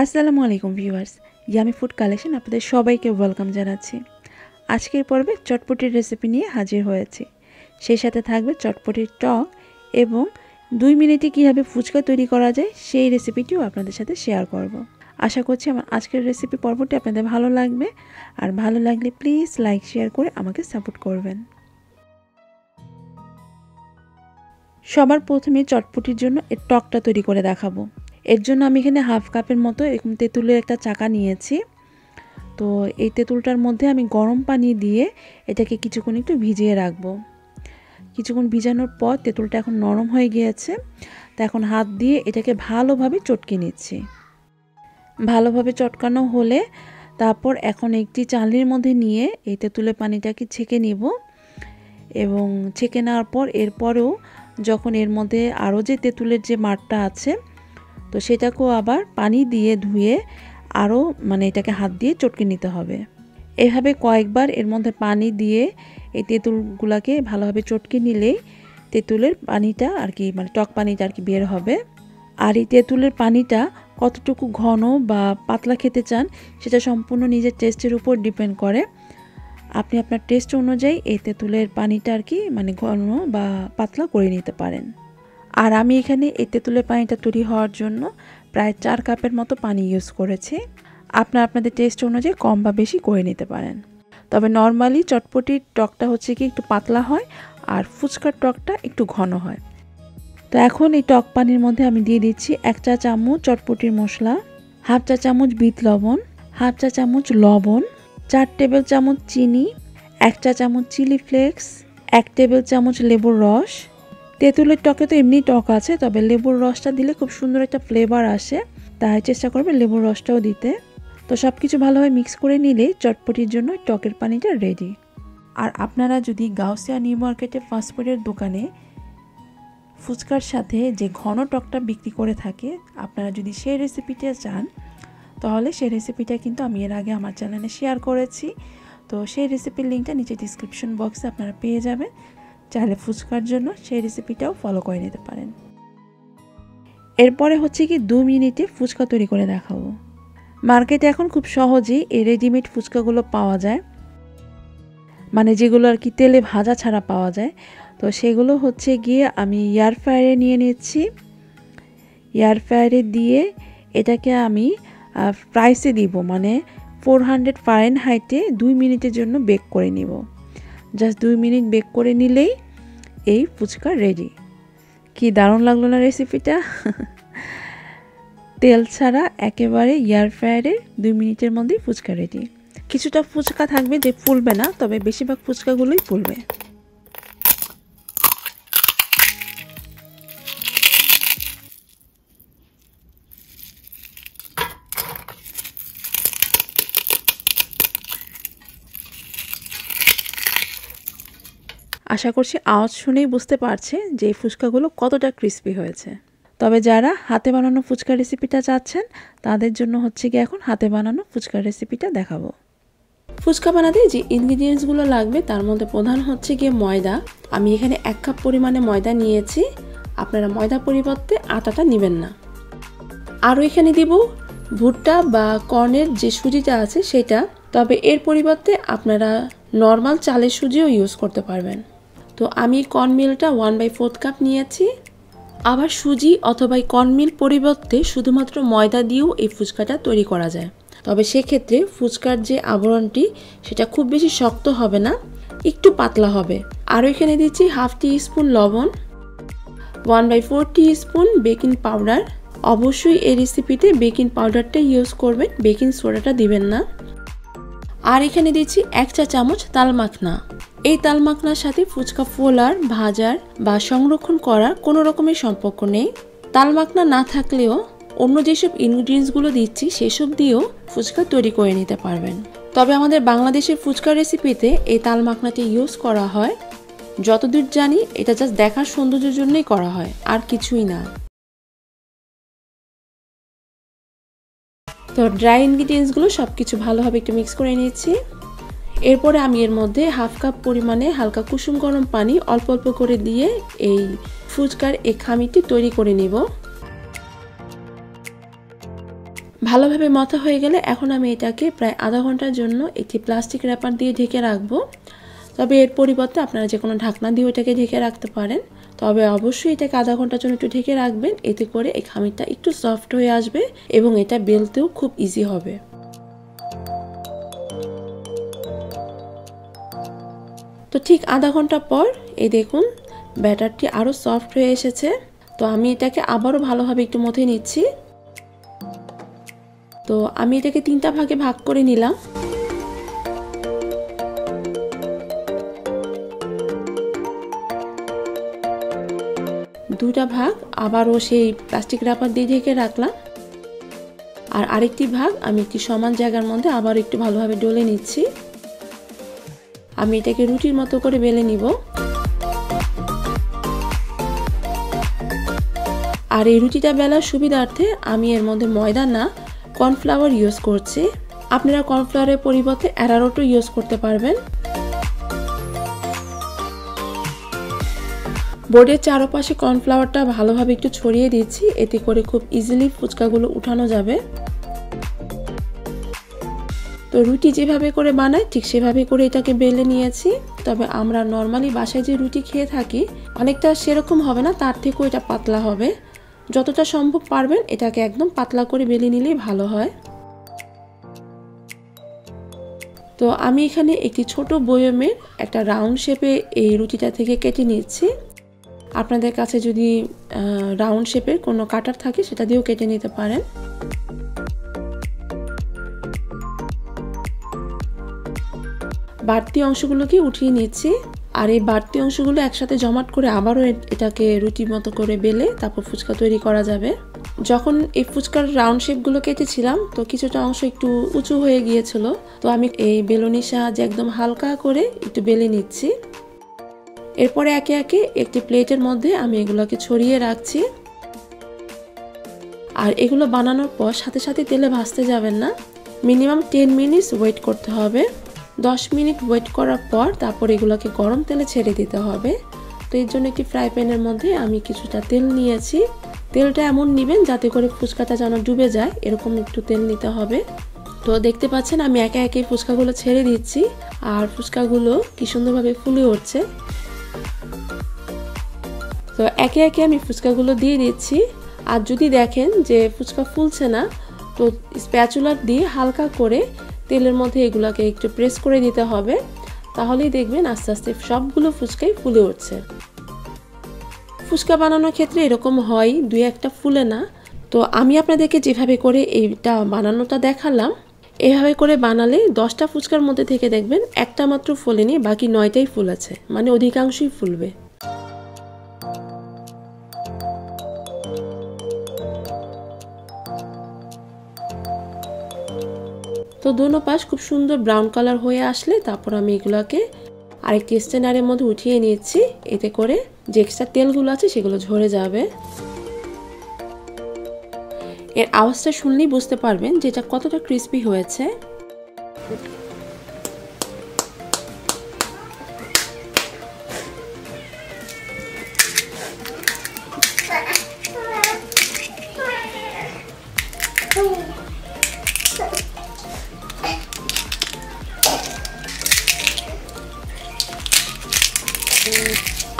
আসসালামু আলাইকুম viewers, yummy food collection আপনাদের সবাইকে ওয়েলকাম জানাচ্ছি। আজকের পর্বে চটপটির রেসিপি নিয়ে হাজির হয়েছি। সেই সাথে থাকবে চটপটির টক এবং 2 মিনিটে কীভাবে ফুচকা তৈরি করা যায় সেই রেসিপিটিও আপনাদের সাথে শেয়ার করব। আশা করছি আমার আজকের রেসিপি পর্বটি আপনাদের ভালো লাগবে, আর ভালো লাগলে প্লিজ লাইক শেয়ার করে আমাকে সাপোর্ট করবেন। সবার প্রথমে চটপটির জন্য এর টকটা তৈরি করে দেখাবো। এর জন্য আমি এখানে হাফ কাপের মতো এরকম তেঁতুলের একটা চাকা নিয়েছি। তো এই তেঁতুলটার মধ্যে আমি গরম পানি দিয়ে এটাকে কিছুক্ষণ একটু ভিজিয়ে রাখবো। কিছুক্ষণ ভিজানোর পর তেঁতুলটা এখন নরম হয়ে গিয়েছে। তো এখন হাত দিয়ে এটাকে ভালোভাবে চটকে নিচ্ছি। ভালোভাবে চটকানো হলে তারপর এখন একটি চালনির মধ্যে নিয়ে এই তেঁতুলের পানিটাকে ছেঁকে নিব, এবং ছেঁকে নেওয়ার পর এরপরেও যখন এর মধ্যে আরও যে তেঁতুলের যে মাঠটা আছে তো সেটাকেও আবার পানি দিয়ে ধুয়ে আরও এটাকে হাত দিয়ে চটকে নিতে হবে। এভাবে কয়েকবার এর মধ্যে পানি দিয়ে এই তেঁতুলগুলোকে ভালোভাবে চটকে নিলেই তেঁতুলের পানিটা টক পানিটা বের হবে। আর এই তেঁতুলের পানিটা কতটুকু ঘন বা পাতলা খেতে চান সেটা সম্পূর্ণ নিজের টেস্টের উপর ডিপেন্ড করে। আপনি আপনার টেস্ট অনুযায়ী এই তেঁতুলের পানিটা ঘন বা পাতলা করে নিতে পারেন। আর আমি এখানে এই তেঁতুলের পানিটা তৈরি হওয়ার জন্য প্রায় 4 কাপের মতো পানি ইউজ করেছি। আপনাদের টেস্ট অনুযায়ী কম বা বেশি করে নিতে পারেন। তবে নর্মালি চটপটির টকটা একটু পাতলা হয়, আর ফুচকার টকটা একটু ঘন হয়। তো এখন এই টক পানির মধ্যে আমি দিয়ে দিচ্ছি 1 চা চামচ চটপটির মশলা, হাফ চা চামচ বিট লবণ, হাফ চা চামচ লবণ, 4 টেবিল চামচ চিনি, 1 চা চামচ চিলি ফ্লেক্স, 1 টেবিল চামচ লেবুর রস। তেঁতুলের টকে তো এমনি টক আছে, তবে লেবুর রসটা দিলে খুব সুন্দর একটা ফ্লেভার আসে, তাই চেষ্টা করবে লেবুর রসটাও দিতে। তো সব কিছু ভালোভাবে মিক্স করে নিলেই চটপটির জন্য টকের পানিটা রেডি। আর আপনারা যদি গাউসিয়া নিউ মার্কেটে ফাস্টফুডের দোকানে ফুচকার সাথে যে ঘন টকটা বিক্রি করে থাকে, আপনারা যদি সেই রেসিপিটা চান তাহলে সেই রেসিপিটা কিন্তু আমি এর আগে আমার চ্যানেলে শেয়ার করেছি। তো সেই রেসিপির লিঙ্কটা নিচে ডিসক্রিপশন বক্সে আপনারা পেয়ে যাবেন। চাইলে ফুচকার জন্য সেই রেসিপিটাও ফলো করে নিতে পারেন। এরপরে 2 মিনিটে ফুচকা তৈরি করে দেখাবো। মার্কেটে এখন খুব সহজেই এই রেডিমেড ফুচকাগুলো পাওয়া যায়, যেগুলো তেলে ভাজা ছাড়া পাওয়া যায়। তো সেগুলো গিয়ে আমি এয়ার ফ্রায়ারে নিয়ে নিচ্ছি। এয়ার ফ্রায়ারে দিয়ে এটাকে আমি ফ্রাইসে দিব, 400 ফারেনহাইটে 2 মিনিটের জন্য বেক করে নিব। জাস্ট 2 মিনিট বেক করে নিলেই এই ফুচকা রেডি। কি দারুণ লাগলো না রেসিপিটা? তেল ছাড়া একেবারে এয়ার ফ্রায়ারে 2 মিনিটের মধ্যেই ফুচকা রেডি। কিছুটা ফুচকা থাকবে যে ফুলবে না, তবে বেশিরভাগ ফুচকাগুলোই ফুলবে। আশা করছি আওয়াজ শুনেই বুঝতে পারছে যে এই ফুচকাগুলো কতটা ক্রিস্পি হয়েছে। তবে যারা হাতে বানানো ফুচকা রেসিপিটা চাচ্ছেন তাদের জন্য এখন হাতে বানানো ফুচকা রেসিপিটা দেখাবো। ফুচকা বানাতে যে ইনগ্রিডিয়েন্টসগুলো লাগবে তার মধ্যে প্রধান ময়দা। আমি এখানে 1 কাপ পরিমাণে ময়দা নিয়েছি। আপনারা ময়দা পরিবর্তে আটাটা নেবেন না। আরও এখানে দিব ভুট্টা বা কর্নের যে সুজিটা আছে সেটা, তবে এর পরিবর্তে আপনারা নর্মাল চালের সুজিও ইউজ করতে পারবেন। তো আমি কর্নমিলটা 1/4 কাপ নিয়েছি। আবার সুজি অথবা কর্নমিল পরিবর্তে শুধুমাত্র ময়দা দিয়েও এই ফুচকাটা তৈরি করা যায়। তবে সেক্ষেত্রে ফুচকার যে আবরণটি সেটা খুব বেশি শক্ত হবে না, একটু পাতলা হবে। আর এখানে দিচ্ছি হাফ টি স্পুন লবণ, 1/4 টিস্পুন বেকিং পাউডার। অবশ্যই এই রেসিপিতে বেকিং পাউডারটা ইউজ করবেন, বেকিং সোডাটা দিবেন না। আর এখানে দিচ্ছি 1 চা চামচ তাল মাখনা। এই তাল মাখনার সাথে ফুচকা ফোলার, ভাজার বা সংরক্ষণ করার কোনো রকমের সম্পর্ক নেই। তাল মাখনা না থাকলেও অন্য যেসব ইনগ্রিডিয়েন্টসগুলো দিচ্ছি সেসব দিয়েও ফুচকা তৈরি করে নিতে পারবেন। তবে আমাদের বাংলাদেশের ফুচকা রেসিপিতে এই তাল মাখনাটি ইউজ করা হয়। যতদূর জানি এটা জাস্ট দেখার সৌন্দর্যের জন্যই করা হয়, আর কিছুই না। তো ড্রাই ইনগ্রিডিয়েন্টসগুলো সব কিছু ভালোভাবে একটু মিক্স করে নিচ্ছি। এরপরে আমি এর মধ্যে হাফ কাপ পরিমাণে হালকা কুসুম গরম পানি অল্প অল্প করে দিয়ে এই ফুচকার এই খামিরটি তৈরি করে নিব। ভালোভাবে মথা হয়ে গেলে এখন আমি এটাকে প্রায় আধা ঘন্টার জন্য একটি প্লাস্টিক র্যাপার দিয়ে ঢেকে রাখবো। তবে এর পরিবর্তে আপনারা যে কোনো ঢাকনা দিয়ে এটাকে ঢেকে রাখতে পারেন। তবে অবশ্যই এটাকে আধা ঘন্টার জন্য একটু ঢেকে রাখবেন, এতে করে এই খামিরটা একটু সফট হয়ে আসবে এবং এটা বেলতেও খুব ইজি হবে। তো ঠিক আধা ঘন্টা পর এই দেখুন ব্যাটারটি আরও সফট হয়ে এসেছে। তো আমি এটাকে আবারও ভালোভাবে একটু মথে নিচ্ছি। তো আমি এটাকে 3টা ভাগে ভাগ করে নিলাম। দুটা ভাগ আবারও সেই প্লাস্টিক রাবার দিয়ে ঢেকে রাখলাম, আর আরেকটি ভাগ আমি একটি সমান জায়গার মধ্যে আবার একটু ভালোভাবে ডলে নিচ্ছি। আমি এটাকে রুটির মতো করে বেলে নিব। আর এই রুটিটা বেলার সুবিধার্থে আমি এর মধ্যে ময়দা না কর্নফ্লাওয়ার ইউজ করছি। আপনারা কর্নফ্লাওয়ারের পরিবর্তে অ্যারারুটও ইউজ করতে পারবেন। বোর্ডের চারপাশে কর্নফ্লাওয়ারটা ভালোভাবে একটু ছড়িয়ে দিচ্ছি, এতে করে খুব ইজিলি ফুচকাগুলো উঠানো যাবে। তো রুটি যেভাবে করে বানাই ঠিক সেভাবে করে এটাকে বেলে নিয়েছি। তবে আমরা নর্মালি বাসায় যে রুটি খেয়ে থাকি অনেকটা সেরকম হবে না, তার থেকেও এটা পাতলা হবে। যতটা সম্ভব পারবেন এটাকে একদম পাতলা করে বেলে নিলেই ভালো হয়। তো আমি এখানে একটি ছোট বয়মের একটা রাউন্ড শেপে এই রুটিটা থেকে কেটে নিচ্ছি। আপনাদের কাছে যদি রাউন্ড শেপের কোনো কাটার থাকে সেটা দিয়েও কেটে নিতে পারেন। বাড়তি অংশগুলোকে উঠিয়ে নিচ্ছি, আর এই বাড়তি অংশগুলো একসাথে জমাট করে আবারও এটাকে রুটির মতো করে বেলে তারপর ফুচকা তৈরি করা যাবে। যখন এই ফুচকার রাউন্ড শেপগুলো কেটেছিলাম তো কিছুটা অংশ একটু উঁচু হয়ে গিয়েছিল, তো আমি এই বেলুনির সাহায্যে একদম হালকা করে একটু বেলে নিচ্ছি। এরপরে একে একে একটি প্লেটের মধ্যে আমি এগুলোকে ছড়িয়ে রাখছি। আর এগুলো বানানোর পর সাথে সাথে তেলে ভাজতে যাবেন না, মিনিমাম 10 মিনিটস ওয়েট করতে হবে। 10 মিনিট ওয়েট করার পর তারপর এগুলোকে গরম তেলে ছেড়ে দিতে হবে। তো এর জন্য একটি ফ্রাই প্যানের মধ্যে আমি কিছুটা তেল নিয়েছি। তেলটা এমন নেবেন যাতে করে ফুচকাটা যেন ডুবে যায়, এরকম একটু তেল নিতে হবে। তো দেখতে পাচ্ছেন আমি একে একে ফুচকাগুলো ছেড়ে দিচ্ছি, আর ফুচকাগুলো কি সুন্দরভাবে ফুলে উঠছে। তো একে একে আমি ফুচকাগুলো দিয়ে দিচ্ছি। আর যদি দেখেন যে ফুচকা ফুলছে না, তো স্প্যাচুলার দিয়ে হালকা করে তেলের মধ্যে এগুলোকে একটু প্রেস করে দিতে হবে, তাহলেই দেখবেন আস্তে আস্তে সবগুলো ফুচকাই ফুলে উঠছে। ফুচকা বানানোর ক্ষেত্রে এরকম হয়, দুই একটা ফুলে না। তো আমি আপনাদেরকে যেভাবে করে এইটা বানানোটা দেখালাম, এভাবে করে বানালে 10টা ফুচকার মধ্যে থেকে দেখবেন একটা মাত্র ফোলেনি, বাকি 9টাই ফুলেছে, মানে অধিকাংশই ফুলবে। তো দোনো পাশ খুব সুন্দর ব্রাউন কালার হয়ে আসলে তারপর আমি এগুলোকে আরেকটি স্ট্যান্ডারের মধ্যে উঠিয়ে নিচ্ছি, এতে করে যে এক্সট্রা তেলগুলো আছে সেগুলো ঝরে যাবে। এর আওয়াজটা শুনলেই বুঝতে পারবেন যে এটা কতটা ক্রিস্পি হয়েছে।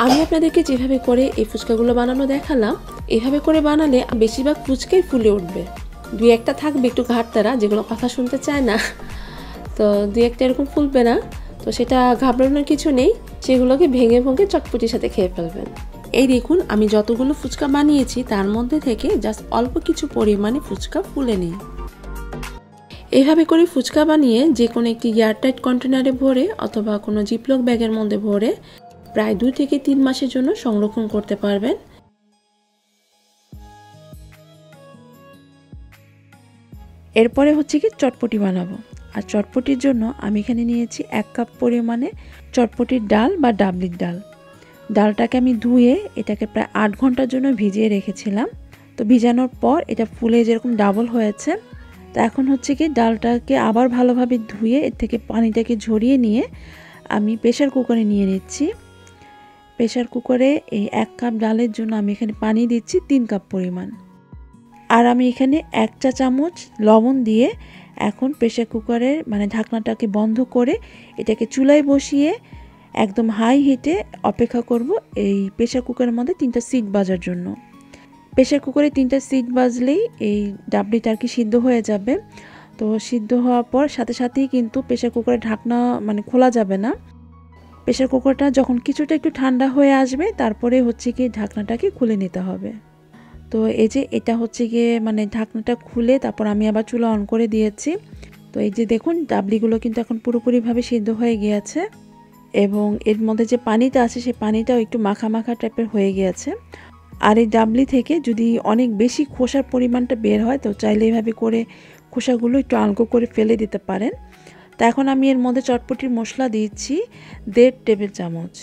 আমি আপনাদেরকে যেভাবে করে এই ফুচকাগুলো বানানো দেখালাম, এভাবে করে বানালে বেশিরভাগ ফুচকাই ফুলে উঠবে। দুই একটা থাকবে একটু ঘাটতারা, যেগুলো কথা শুনতে চায় না, তো দুই একটা এরকম ফুলবে না। তো সেটা ঘাবড়ানোর কিছু নেই, সেগুলোকে ভেঙে ভেঙে চটপটির সাথে খেয়ে ফেলবেন। এই দেখুন আমি যতগুলো ফুচকা বানিয়েছি তার মধ্যে থেকে জাস্ট অল্প কিছু পরিমাণে ফুচকা ফুলে নিই। এইভাবে করে ফুচকা বানিয়ে যে কোনো একটি এয়ারটাইট কন্টেনারে ভরে অথবা কোনো জিপলক ব্যাগের মধ্যে ভরে প্রায় 2 থেকে 3 মাসের জন্য সংরক্ষণ করতে পারবেন। এরপরে হচ্ছে কি চটপটি বানাবো। আর চটপটির জন্য আমি এখানে নিয়েছি 1 কাপ পরিমাণে চটপটির ডাল বা ডাবলির ডাল। ডালটাকে আমি ধুয়ে এটাকে প্রায় 8 ঘন্টার জন্য ভিজিয়ে রেখেছিলাম। তো ভিজানোর পর এটা ফুলে যেরকম ডাবল হয়েছে। তো এখন হচ্ছে কি ডালটাকে আবার ভালোভাবে ধুয়ে এর থেকে পানিটাকে ঝরিয়ে নিয়ে আমি প্রেসার কুকারে নিয়ে নিচ্ছি। প্রেসার কুকারে এই 1 কাপ ডালের জন্য আমি এখানে পানি দিচ্ছি 3 কাপ পরিমাণ। আর আমি এখানে 1 চা চামচ লবণ দিয়ে এখন প্রেসার কুকারের মানে ঢাকনাটাকে বন্ধ করে এটাকে চুলায় বসিয়ে একদম হাই হিটে অপেক্ষা করব এই প্রেসার কুকারের মধ্যে 3টা সিট বাজার জন্য। প্রেসার কুকারে 3টা সিট বাজলেই এই ডাবলিটা আর কি সিদ্ধ হয়ে যাবে। তো সিদ্ধ হওয়ার পর সাথে সাথেই কিন্তু প্রেসার কুকারের ঢাকনা মানে খোলা যাবে না। প্রেসার কুকারটা যখন কিছুটা একটু ঠান্ডা হয়ে আসবে তারপরে হচ্ছে কি ঢাকনাটাকে খুলে নিতে হবে। তো এই যে এটা হচ্ছে গিয়ে মানে ঢাকনাটা খুলে তারপর আমি আবার চুলা অন করে দিয়েছি। তো এই যে দেখুন ডাবলিগুলো কিন্তু এখন পুরোপুরিভাবে সিদ্ধ হয়ে গিয়েছে এবং এর মধ্যে যে পানিটা আছে সেই পানিটাও একটু মাখা মাখা টাইপের হয়ে গিয়েছে। আর এই ডাবলি থেকে যদি অনেক বেশি খোসার পরিমাণটা বের হয় তো চাইলে এইভাবে করে খোসাগুলো একটু আলগো করে ফেলে দিতে পারেন। তো এখন আমি এর মধ্যে চটপটির মশলা দিচ্ছি 1.5 টেবিল চামচ।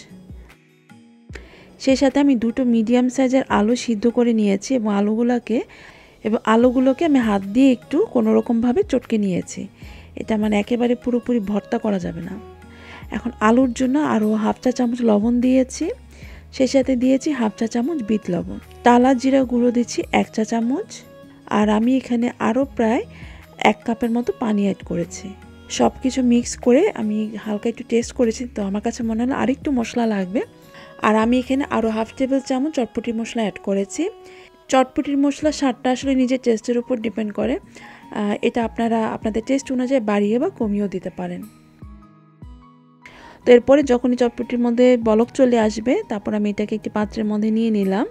সেই সাথে আমি 2টো মিডিয়াম সাইজের আলু সিদ্ধ করে নিয়েছি এবং আলুগুলোকে আমি হাত দিয়ে একটু কোনোরকমভাবে চটকে নিয়েছি। এটা মানে একেবারে পুরোপুরি ভর্তা করা যাবে না। এখন আলুর জন্য আরও 1/2 চা চামচ লবণ দিয়েছি। সেই সাথে দিয়েছি 1/2 চা চামচ বিট লবণ। টালা জিরা গুঁড়ো দিচ্ছি 1 চা চামচ। আর আমি এখানে আরও প্রায় 1 কাপের মতো পানি অ্যাড করেছি। সব কিছু মিক্স করে আমি হালকা একটু টেস্ট করেছি, তো আমার কাছে মনে হলো আরেকটু মশলা লাগবে। আর আমি এখানে আরও 1/2 টেবিল চামচ চটপটির মশলা অ্যাড করেছি। চটপটির মশলা স্বাদটা আসলে নিজের টেস্টের উপর ডিপেন্ড করে। এটা আপনারা আপনাদের টেস্ট অনুযায়ী বাড়িয়ে বা কমিয়েও দিতে পারেন। তো এরপরে যখনই চটপটির মধ্যে বলক চলে আসবে তারপর আমি এটাকে একটি পাত্রের মধ্যে নিয়ে নিলাম।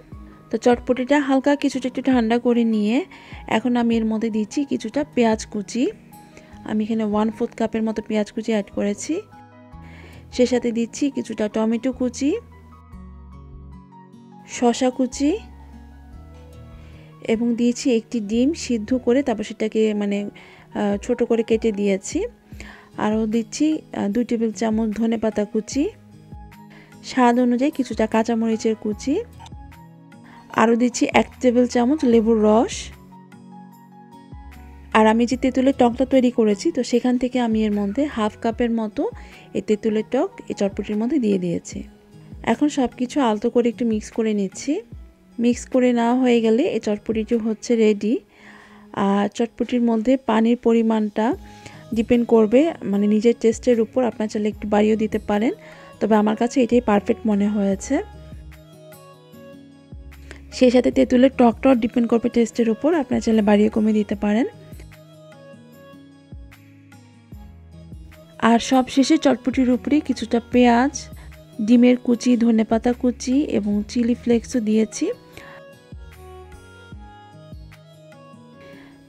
তো চটপটিটা হালকা কিছুটা একটু ঠান্ডা করে নিয়ে এখন আমি এর মধ্যে দিচ্ছি কিছুটা পেঁয়াজ কুচি। আমি এখানে 1/4 কাপের মতো পেঁয়াজ কুচি অ্যাড করেছি। সেই সাথে দিচ্ছি কিছুটা টমেটো কুচি, শসা কুচি এবং দিয়েছি একটি ডিম সিদ্ধ করে তারপর সেটাকে মানে ছোট করে কেটে দিয়েছি। আরও দিচ্ছি 2 টেবিল চামচ ধনেপাতা কুচি, স্বাদ অনুযায়ী কিছুটা কাঁচামরিচের কুচি, আরও দিচ্ছি 1 টেবিল চামচ লেবুর রস। আর আমি যে তেঁতুলের টকটা তৈরি করেছি তো সেখান থেকে আমি এর মধ্যে 1/2 কাপের মতো এই তেঁতুলের টক এই চটপটির মধ্যে দিয়ে দিয়েছি। এখন সব কিছু আলতো করে একটু মিক্স করে নিচ্ছি। মিক্স করে নেওয়া হয়ে গেলে এই চটপটিটি হচ্ছে রেডি। আর চটপটির মধ্যে পানির পরিমাণটা ডিপেন্ড করবে মানে নিজের টেস্টের উপর, আপনার চাইলে একটু বাড়িয়েও দিতে পারেন, তবে আমার কাছে এটাই পারফেক্ট মনে হয়েছে। সেই সাথে তেঁতুলের টকটাও ডিপেন্ড করবে টেস্টের উপর, আপনার চাইলে বাড়িয়ে কমিয়ে দিতে পারেন। আর সব শেষে চটপটির উপরে কিছুটা পেঁয়াজ, ডিমের কুচি, ধনেপাতা কুচি এবং চিলি ফ্লেক্সও দিয়েছি।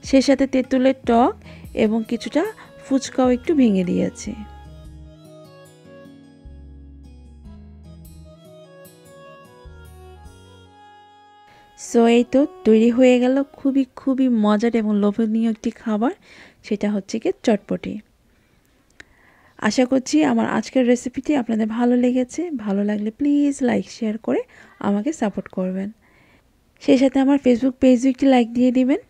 সেই সাথে তেঁতুলের টক এবং কিছুটা ফুচকাও একটু ভেঙে দিয়েছি। সো এই তো তৈরি হয়ে গেল খুবই মজার এবং লোভনীয় একটি খাবার, সেটা হচ্ছে কি চটপটি। আশা করছি আমার আজকের রেসিপিটি আপনাদের ভালো লেগেছে। ভালো লাগলে প্লিজ লাইক শেয়ার করে আমাকে সাপোর্ট করবেন। সেই সাথে আমার ফেসবুক পেজও একটি লাইক দিয়ে দিবেন।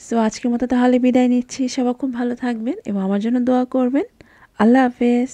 সো আজকের মতো তাহলে বিদায় নিচ্ছি। সবাই খুব ভালো থাকবেন এবং আমার জন্য দোয়া করবেন। আল্লাহ হাফেজ।